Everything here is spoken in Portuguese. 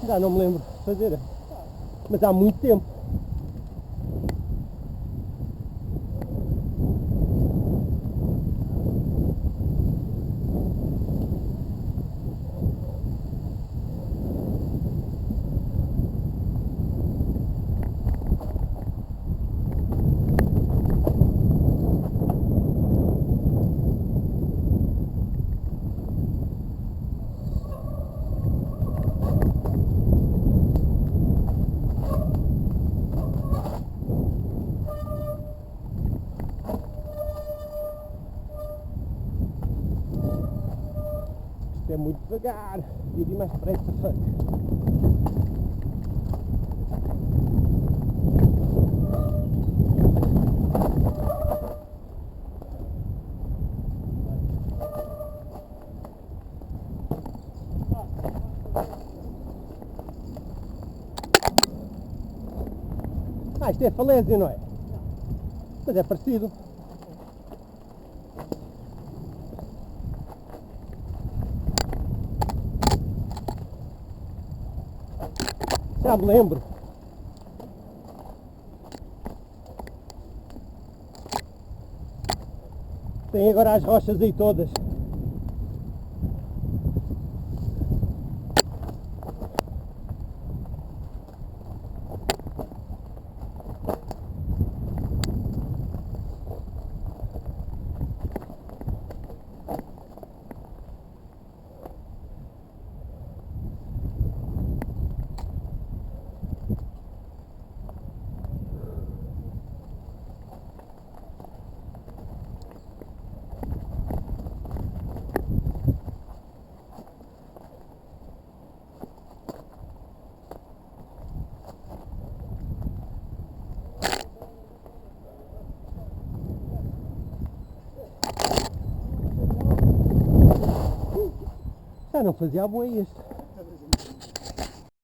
Já não me lembro de fazer, mas há muito tempo. É muito devagar, devia ir mais depressa. Isto é falência, não é? Mas é parecido. Já me lembro. Tem agora as rochas aí todas. Já não fazia a boa este.